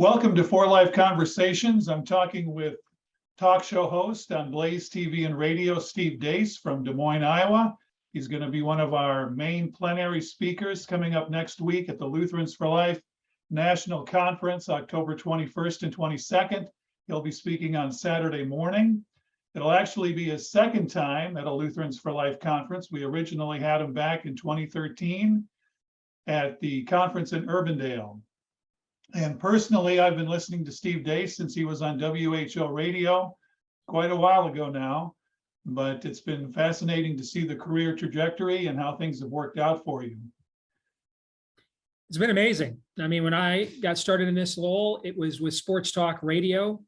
Welcome to For Life Conversations. I'm talking with talk show host on Blaze TV and radio, Steve Deace from Des Moines, Iowa. He's going to be one of our main plenary speakers coming up next week at the Lutherans For Life National Conference, October 21st and 22nd. He'll be speaking on Saturday morning. It'll actually be his second time at a Lutherans For Life conference. We originally had him back in 2013 at the conference in Urbandale. And personally, I've been listening to Steve Deace since he was on WHO radio quite a while ago now, but it's been fascinating to see the career trajectory and how things have worked out for you. It's been amazing. I mean, when I got started in this role, it was with sports talk radio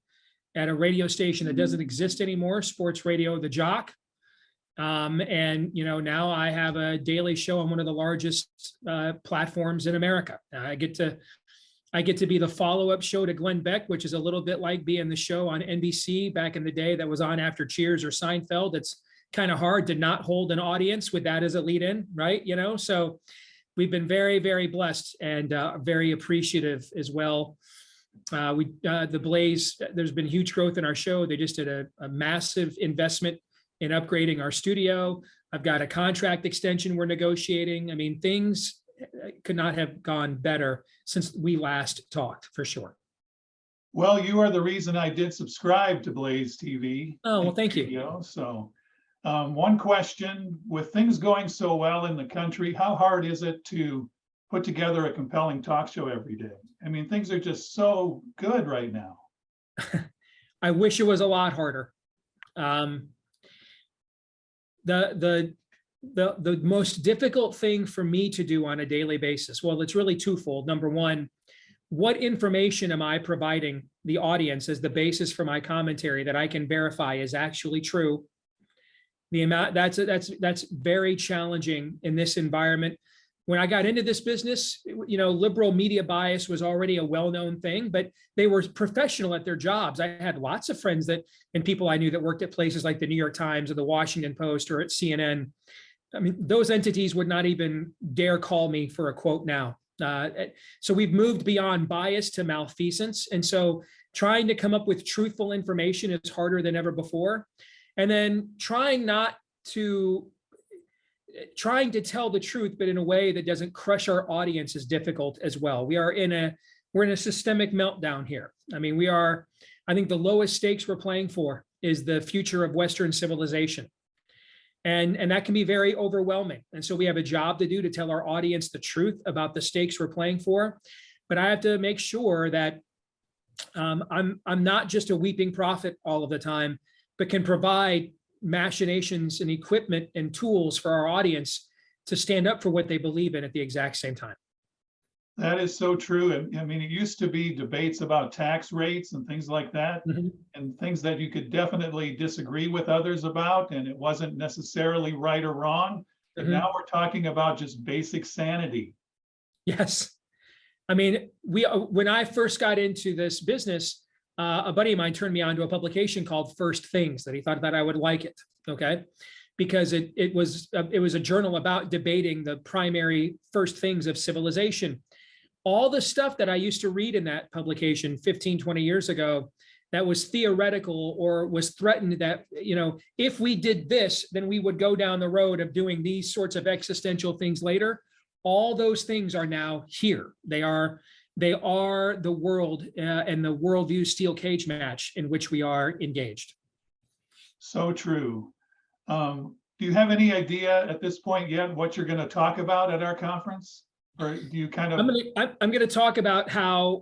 at a radio station that doesn't exist anymore, Sports Radio The Jock. And now I have a daily show on one of the largest platforms in America. I get to be the follow-up show to Glenn Beck, which is a little bit like being the show on NBC back in the day that was on after Cheers or Seinfeld. It's kind of hard to not hold an audience with that as a lead-in, right? So we've been very, very blessed and very appreciative as well. The Blaze, there's been huge growth in our show. They just did a massive investment in upgrading our studio. I've got a contract extension we're negotiating. I mean, things could not have gone better since we last talked, for sure. Well, you are the reason I did subscribe to Blaze TV. Oh, well, thank you. So one question, with things going so well in the country, how hard is it to put together a compelling talk show every day? I mean, things are just so good right now. I wish it was a lot harder. The most difficult thing for me to do on a daily basis, well, it's really twofold. Number one, what information am I providing the audience as the basis for my commentary that I can verify is actually true? The amount that's very challenging in this environment. When I got into this business, liberal media bias was already a well-known thing, but they were professional at their jobs. I had lots of friends and people I knew that worked at places like the New York Times or the Washington Post or at CNN. I mean, those entities would not even dare call me for a quote now. So we've moved beyond bias to malfeasance. And so trying to come up with truthful information is harder than ever before. And then trying to tell the truth, but in a way that doesn't crush our audience is difficult as well. We're in a systemic meltdown here. I mean, I think the lowest stakes we're playing for is the future of Western civilization. And that can be very overwhelming. And so we have a job to do to tell our audience the truth about the stakes we're playing for. But I have to make sure that I'm not just a weeping prophet all of the time, but can provide machinations and equipment and tools for our audience to stand up for what they believe in at the exact same time. That is so true. And I mean, it used to be debates about tax rates and things like that, and things that you could definitely disagree with others about, and it wasn't necessarily right or wrong. But now we're talking about just basic sanity. Yes. I mean, when I first got into this business, a buddy of mine turned me on to a publication called First Things that he thought that I would like it. Okay. Because it was a journal about debating the primary first things of civilization. All the stuff that I used to read in that publication 15, 20 years ago, that was theoretical or was threatened that, if we did this, then we would go down the road of doing these sorts of existential things later. All those things are now here. They are the world and the worldview steel cage match in which we are engaged. So true. Do you have any idea at this point yet what you're going to talk about at our conference? Or do you kind of... I'm going to talk about how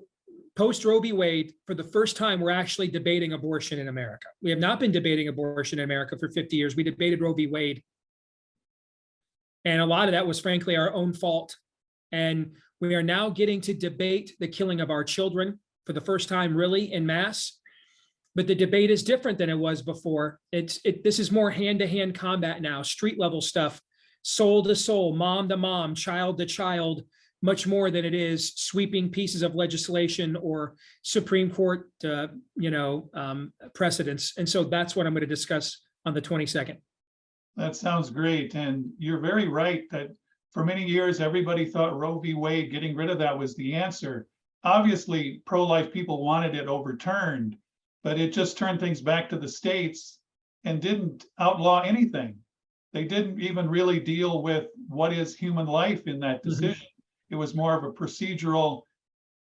post Roe v. Wade, for the first time, we're actually debating abortion in America. We have not been debating abortion in America for 50 years. We debated Roe v. Wade. And a lot of that was, frankly, our own fault. And we are now getting to debate the killing of our children for the first time, really, en masse. But the debate is different than it was before. This is more hand-to-hand combat now, street-level stuff, soul to soul, mom to mom, child to child, much more than it is sweeping pieces of legislation or Supreme Court, precedents. And so that's what I'm going to discuss on the 22nd. That sounds great. And you're very right that for many years, everybody thought Roe v. Wade, getting rid of that was the answer. obviously pro-life people wanted it overturned, but it just turned things back to the states and didn't outlaw anything. They didn't even really deal with what is human life in that decision. It was more of a procedural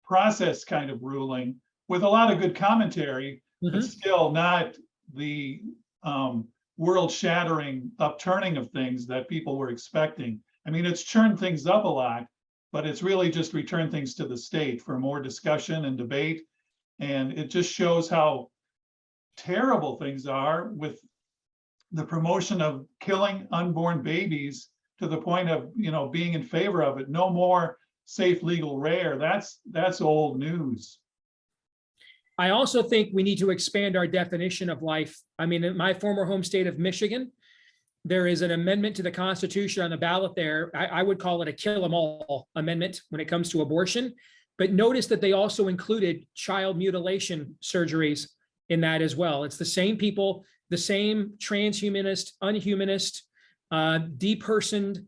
process kind of ruling with a lot of good commentary, but still not the world-shattering upturning of things that people were expecting. I mean, it's churned things up a lot, but it's really just returned things to the state for more discussion and debate. And it just shows how terrible things are with the promotion of killing unborn babies to the point of, being in favor of it. No more safe, legal, rare. That's old news. I also think we need to expand our definition of life. I mean, in my former home state of Michigan, there is an amendment to the Constitution on the ballot there. I would call it a kill 'em all amendment when it comes to abortion. But notice that they also included child mutilation surgeries in that as well. It's the same people, the same transhumanist, unhumanist, depersoned,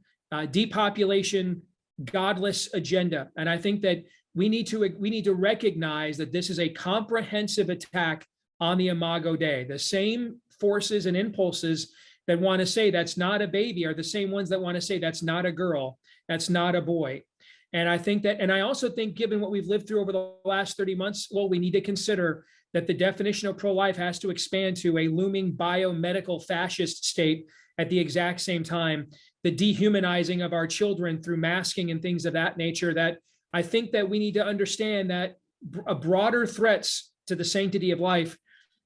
depopulation, godless agenda. And I think that we need to recognize that this is a comprehensive attack on the Imago Dei. The same forces and impulses that want to say that's not a baby are the same ones that want to say that's not a girl, that's not a boy. And I think that, and I also think given what we've lived through over the last 30 months, well, we need to consider that the definition of pro-life has to expand to a looming biomedical fascist state at the exact same time. The dehumanizing of our children through masking and things of that nature, that I think that we need to understand that broader threats to the sanctity of life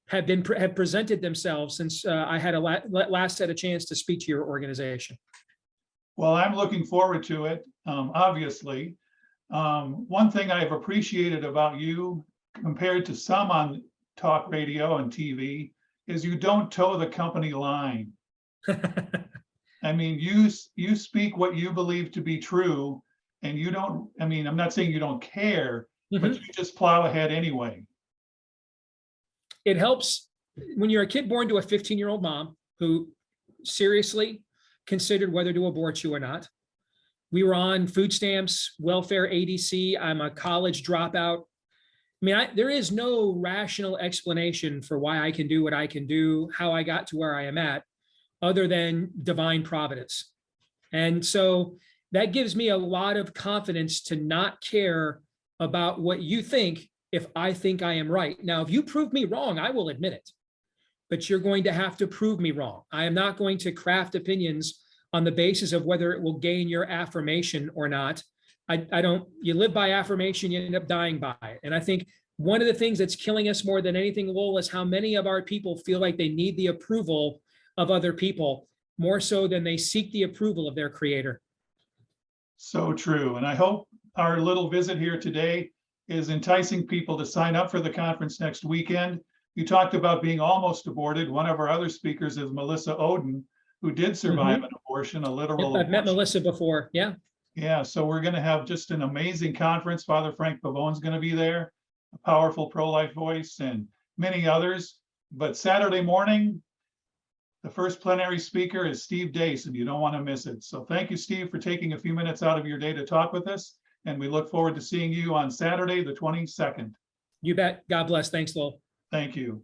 have presented themselves since I had last had a chance to speak to your organization. Well, I'm looking forward to it, obviously. One thing I've appreciated about you compared to some on talk radio and TV is you don't toe the company line. I mean, you speak what you believe to be true, and you don't, I mean, I'm not saying you don't care, but you just plow ahead anyway. It helps when you're a kid born to a 15-year-old mom who seriously considered whether to abort you or not. We were on food stamps, welfare, ADC. I'm a college dropout. I mean, there is no rational explanation for why I can do what I can do, how I got to where I am at, other than divine providence. And so that gives me a lot of confidence to not care about what you think if I think I am right. Now, if you prove me wrong, I will admit it, but you're going to have to prove me wrong. I am not going to craft opinions on the basis of whether it will gain your affirmation or not. You live by affirmation, you end up dying by it. And I think one of the things that's killing us more than anything, Lowell, is how many of our people feel like they need the approval of other people more so than they seek the approval of their creator. So true. And I hope our little visit here today is enticing people to sign up for the conference next weekend. You talked about being almost aborted. One of our other speakers is Melissa Ohden, who did survive an abortion, a literal I've met abortion. Melissa before. Yeah. Yeah. So we're going to have just an amazing conference. Father Frank Pavone's going to be there, a powerful pro-life voice, and many others. But Saturday morning, the first plenary speaker is Steve Deace, and you don't want to miss it. So thank you, Steve, for taking a few minutes out of your day to talk with us. And we look forward to seeing you on Saturday, the 22nd. You bet. God bless. Thanks, Lowell. Thank you.